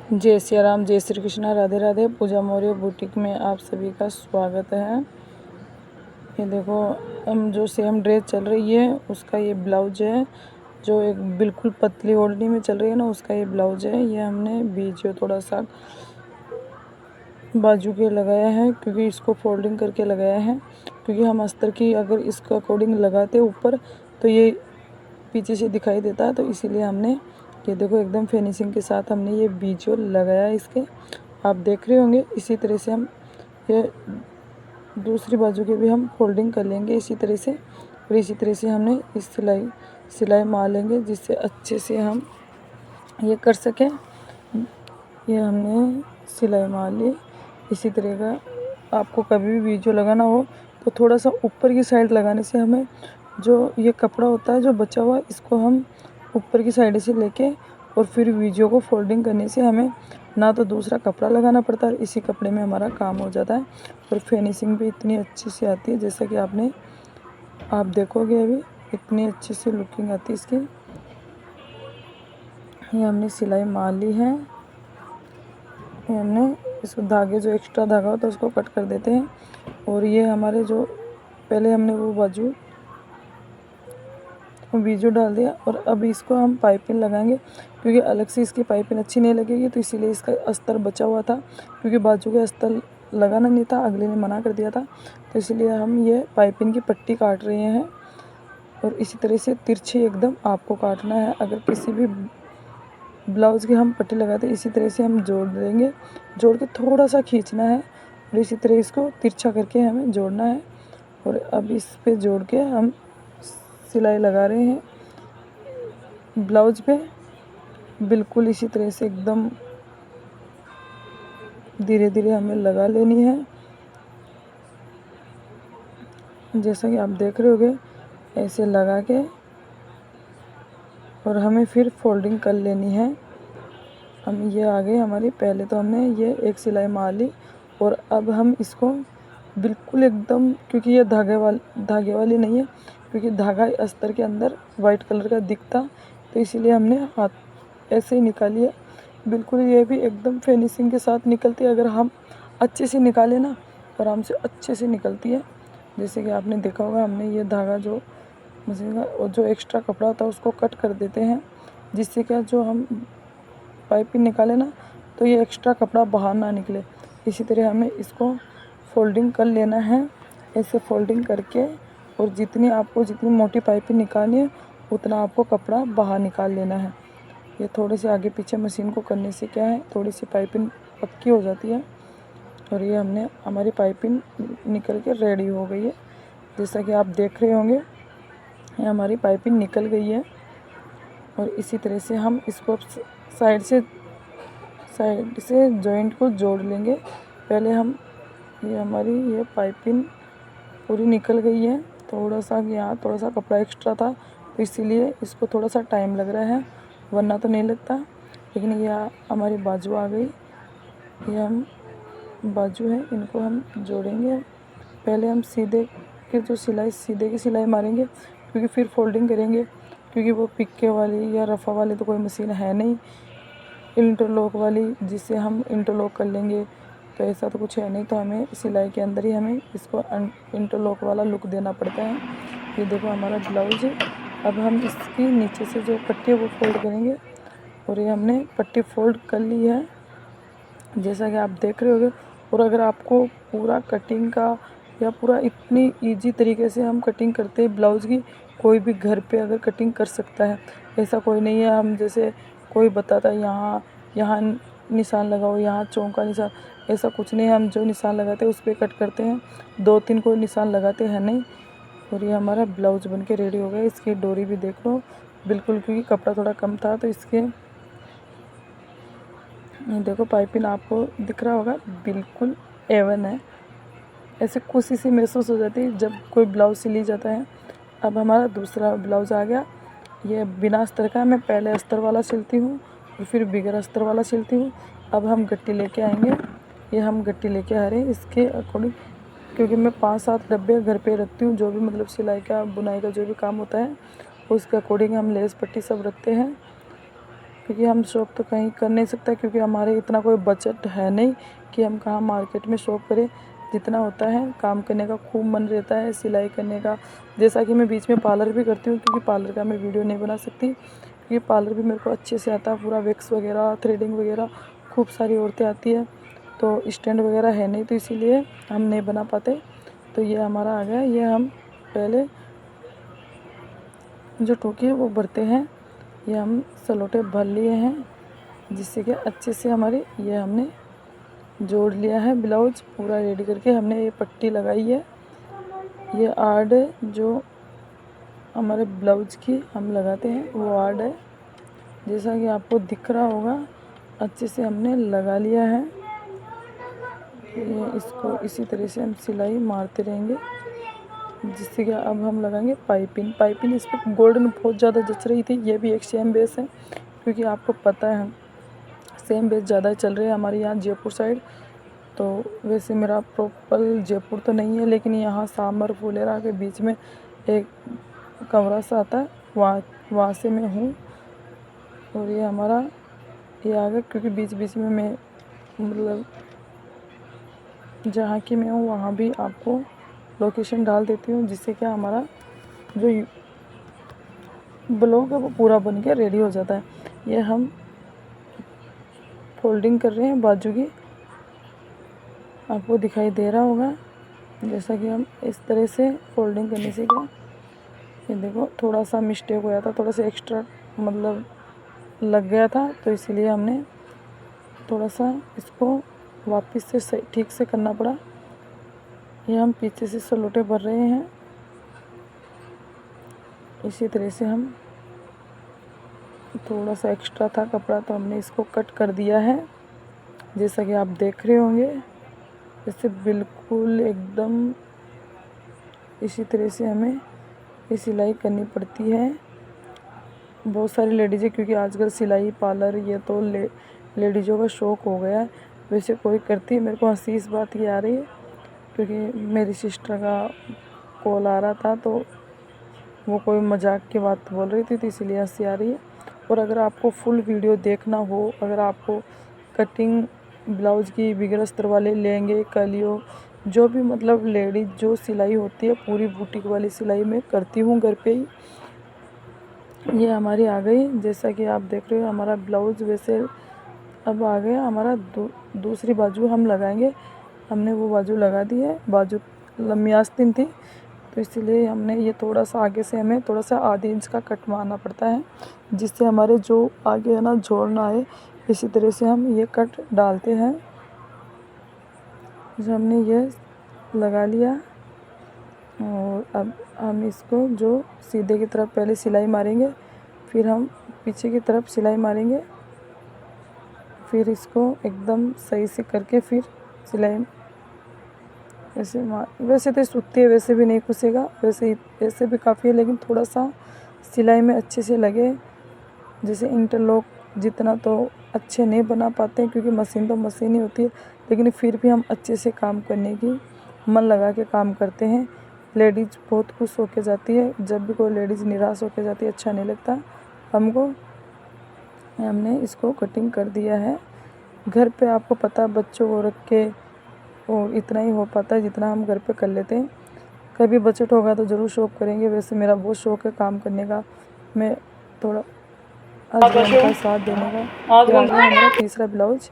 जय सिया राम, जय श्री कृष्णा, राधे राधे। पूजा मौर्य बुटीक में आप सभी का स्वागत है। ये देखो, हम जो सेम ड्रेस चल रही है उसका ये ब्लाउज है। जो एक बिल्कुल पतली ओढ़नी में चल रही है ना, उसका ये ब्लाउज है। ये हमने बीच में थोड़ा सा बाजू के लगाया है, क्योंकि इसको फोल्डिंग करके लगाया है। क्योंकि हम अस्तर की अगर इसको अकॉर्डिंग लगाते ऊपर तो ये पीछे से दिखाई देता है, तो इसीलिए हमने ये देखो एकदम फिनिशिंग के साथ हमने ये बीच लगाया है इसके। आप देख रहे होंगे। इसी तरह से हम ये दूसरी बाजू के भी हम फोल्डिंग कर लेंगे इसी तरह से। और इसी तरह से हमने इस सिलाई मार लेंगे, जिससे अच्छे से हम ये कर सकें। ये हमने सिलाई मार ली। इसी तरह का आपको कभी भी वीडियो लगाना हो तो थोड़ा सा ऊपर की साइड लगाने से हमें जो ये कपड़ा होता है जो बचा हुआ, इसको हम ऊपर की साइड से लेके और फिर वीडियो को फोल्डिंग करने से हमें ना तो दूसरा कपड़ा लगाना पड़ता है, इसी कपड़े में हमारा काम हो जाता है। और फिनिशिंग भी इतनी अच्छी से आती है, जैसा कि आप देखोगे अभी इतनी अच्छी सी लुकिंग आती है इसकी। ये हमने सिलाई मार ली है। ये हमने इसको धागे जो एक्स्ट्रा धागा होता है उसको कट कर देते हैं। और ये हमारे जो पहले हमने वो बाजू बीजू डाल दिया, और अब इसको हम पाइपिंग लगाएंगे। क्योंकि अलग से इसकी पाइपिंग अच्छी नहीं लगेगी, तो इसीलिए इसका अस्तर बचा हुआ था। क्योंकि बाजू का अस्तर लगाना नहीं था, अगले ने मना कर दिया था, तो इसलिए हम ये पाइपिंग की पट्टी काट रहे हैं। और इसी तरह से तिरछे एकदम आपको काटना है। अगर किसी भी ब्लाउज़ की हम पट्टी लगाते हैं, इसी तरह से हम जोड़ देंगे। जोड़ के थोड़ा सा खींचना है और इसी तरह इसको तिरछा करके हमें जोड़ना है। और अब इस पे जोड़ के हम सिलाई लगा रहे हैं ब्लाउज पे। बिल्कुल इसी तरह से एकदम धीरे धीरे हमें लगा लेनी है, जैसा कि आप देख रहे होगे ऐसे लगा के। और हमें फिर फोल्डिंग कर लेनी है। हम ये आगे हमारी पहले तो हमने ये एक सिलाई मार ली, और अब हम इसको बिल्कुल एकदम, क्योंकि ये धागे वाली नहीं है, क्योंकि धागा अस्तर के अंदर वाइट कलर का दिखता, तो इसीलिए हमने हाथ ऐसे ही निकाली है। बिल्कुल ये भी एकदम फिनिशिंग के साथ निकलती है। अगर हम अच्छे से निकालें ना, आराम से अच्छे से निकलती है। जैसे कि आपने देखा होगा, हमने ये धागा जो मशीन का और जो एक्स्ट्रा कपड़ा होता है उसको कट कर देते हैं, जिससे क्या जो हम पाइपिंग निकाले ना, तो ये एक्स्ट्रा कपड़ा बाहर ना निकले। इसी तरह हमें इसको फोल्डिंग कर लेना है, ऐसे फोल्डिंग करके। और जितनी मोटी पाइपिंग निकालनी है उतना आपको कपड़ा बाहर निकाल लेना है। ये थोड़े से आगे पीछे मशीन को करने से क्या है, थोड़ी सी पाइपिंग पक्की हो जाती है। और ये हमारी पाइपिंग निकल के रेडी हो गई है, जैसा कि आप देख रहे होंगे। ये हमारी पाइपिंग निकल गई है। और इसी तरह से हम इसको साइड से जॉइंट को जोड़ लेंगे। पहले हम हमारी ये पाइपिंग पूरी निकल गई है। थोड़ा सा यहाँ थोड़ा सा कपड़ा एक्स्ट्रा था, तो इसीलिए इसको थोड़ा सा टाइम लग रहा है, वरना तो नहीं लगता। लेकिन ये हमारी बाजू आ गई। ये हम बाजू है, इनको हम जोड़ेंगे। पहले हम सीधे की सिलाई मारेंगे, क्योंकि फिर फोल्डिंग करेंगे। क्योंकि वो पिक्के वाली या रफ़ा वाली तो कोई मशीन है नहीं, इंटरलॉक वाली जिससे हम इंटरलॉक कर लेंगे, तो ऐसा तो कुछ है नहीं। तो हमें सिलाई के अंदर ही हमें इसको इंटरलॉक वाला लुक देना पड़ता है। ये देखो हमारा ब्लाउज है। अब हम इसकी नीचे से जो पट्टी है वो फोल्ड करेंगे। और ये हमने पट्टी फोल्ड कर ली है, जैसा कि आप देख रहे होगे। और अगर आपको पूरा कटिंग का या पूरा इतनी इजी तरीके से हम कटिंग करते हैं ब्लाउज़ की, कोई भी घर पे अगर कटिंग कर सकता है, ऐसा कोई नहीं है। हम जैसे कोई बताता है यहाँ यहाँ निशान लगाओ, यहाँ चौका निशान, ऐसा कुछ नहीं है। हम जो निशान लगाते हैं उस पर कट करते हैं, 2-3 कोई निशान लगाते हैं नहीं। और ये हमारा ब्लाउज बन के रेडी हो गया। इसकी डोरी भी देख लो बिल्कुल, क्योंकि कपड़ा थोड़ा कम था, तो इसके देखो पाइपिंग आपको दिख रहा होगा, बिल्कुल एवन है। ऐसे खुशी सी महसूस हो जाती है जब कोई ब्लाउज सिली जाता है। अब हमारा दूसरा ब्लाउज़ आ गया। ये बिना अस्तर का, मैं पहले अस्तर वाला सिलती हूँ और फिर बगैर अस्तर वाला सिलती हूँ। अब हम गट्टी लेके आएंगे। ये हम गट्टी लेके आ रहे हैं इसके अकॉर्डिंग, क्योंकि मैं 5-7 डब्बे घर पे रखती हूँ। जो भी मतलब सिलाई का बुनाई का जो भी काम होता है उसके अकॉर्डिंग हम लेस पट्टी सब रखते हैं। क्योंकि हम शॉप तो कहीं कर नहीं सकते, क्योंकि हमारे इतना कोई बजट है नहीं कि हम कहाँ मार्केट में शॉप करें। जितना होता है काम करने का खूब मन रहता है, सिलाई करने का। जैसा कि मैं बीच में पार्लर भी करती हूँ, क्योंकि पार्लर का मैं वीडियो नहीं बना सकती, क्योंकि पार्लर भी मेरे को अच्छे से आता है, पूरा वैक्स वगैरह, थ्रेडिंग वगैरह। खूब सारी औरतें आती है, तो स्टैंड वगैरह है नहीं, तो इसीलिए हम नहीं बना पाते। तो ये हमारा आ गया। ये हम पहले जो टोकी है वो भरते हैं। ये हम सलोटे भर लिए हैं, जिससे कि अच्छे से हमारी ये हमने जोड़ लिया है। ब्लाउज पूरा रेडी करके हमने ये पट्टी लगाई है। ये आर्ड है जो हमारे ब्लाउज की हम लगाते हैं, वो आर्ड है। जैसा कि आपको दिख रहा होगा, अच्छे से हमने लगा लिया है। ये इसको इसी तरह से हम सिलाई मारते रहेंगे, जिससे कि अब हम लगाएंगे पाइपिंग। पाइपिंग इस पर गोल्डन बहुत ज़्यादा जच रही थी। ये भी एक सेम बेस है, क्योंकि आपको पता है सेम बेस ज़्यादा चल रहे हैं हमारे यहाँ जयपुर साइड। तो वैसे मेरा प्रॉपर जयपुर तो नहीं है, लेकिन यहाँ सामर फुलेरा के बीच में एक कमरा सा आता है, वहाँ से मैं हूँ। और ये हमारा ये आ गया, क्योंकि बीच बीच में मैं मतलब जहाँ की मैं हूँ वहाँ भी आपको लोकेशन डाल देती हूँ, जिससे क्या हमारा जो ब्लॉग है वो पूरा बन के रेडी हो जाता है। ये हम फोल्डिंग कर रहे हैं बाजू की, आपको दिखाई दे रहा होगा। जैसा कि हम इस तरह से फोल्डिंग करने से क्या, ये देखो थोड़ा सा मिस्टेक हो था, थोड़ा सा एक्स्ट्रा मतलब लग गया था, तो इसीलिए हमने थोड़ा सा इसको वापस से ठीक से करना पड़ा। ये हम पीछे से सलोटे भर रहे हैं। इसी तरह से हम थोड़ा सा एक्स्ट्रा था कपड़ा, तो हमने इसको कट कर दिया है, जैसा कि आप देख रहे होंगे। इससे बिल्कुल एकदम इसी तरह से हमें ये सिलाई करनी पड़ती है। बहुत सारी लेडीज़ें, क्योंकि आजकल सिलाई पार्लर ये तो लेडीज़ों का शौक़ हो गया है, वैसे कोई करती है। मेरे को हंसी इस बात की आ रही है, क्योंकि मेरी सिस्टर का कॉल आ रहा था, तो वो कोई मजाक की बात बोल रही थी, तो इसीलिए हंसी आ रही है। और अगर आपको फुल वीडियो देखना हो, अगर आपको कटिंग ब्लाउज़ की बिगर अस्तर वाले लहंगे, कलियों, जो भी मतलब लेडीज़ जो सिलाई होती है, पूरी बुटीक वाली सिलाई मैं करती हूँ घर पे ही। ये हमारी आ गई, जैसा कि आप देख रहे हो हमारा ब्लाउज़ वैसे अब आ गया। हमारा दूसरी बाजू हम लगाएंगे। हमने वो बाजू लगा दी है, बाजू लंबी आस्तीन थी, तो इसीलिए हमने ये थोड़ा सा आगे से हमें थोड़ा सा आधे इंच का कट मारना पड़ता है, जिससे हमारे जो आगे है ना जोड़ ना आए। इसी तरह से हम ये कट डालते हैं। जो हमने ये लगा लिया, और अब हम इसको जो सीधे की तरफ पहले सिलाई मारेंगे, फिर हम पीछे की तरफ सिलाई मारेंगे, फिर इसको एकदम सही से करके फिर सिलाई ऐसे वैसे तो सूती है, वैसे भी नहीं खुसेगा, वैसे भी काफ़ी है, लेकिन थोड़ा सा सिलाई में अच्छे से लगे। जैसे इंटरलॉक जितना तो अच्छे नहीं बना पाते हैं, क्योंकि मशीन तो मशीन ही होती है, लेकिन फिर भी हम अच्छे से काम करने की मन लगा के काम करते हैं। लेडीज़ बहुत खुश होके जाती है, जब भी कोई लेडीज़ निराश होके जाती है अच्छा नहीं लगता हमको। हमने इसको कटिंग कर दिया है। घर पे आपको पता है बच्चों को रख के और इतना ही हो पाता है जितना हम घर पे कर लेते हैं। कभी बजट होगा तो ज़रूर शॉप करेंगे। वैसे मेरा बहुत शौक़ है काम करने का, मैं थोड़ा हस्बैंड का साथ देने का। ये आ गया हमारा तीसरा ब्लाउज।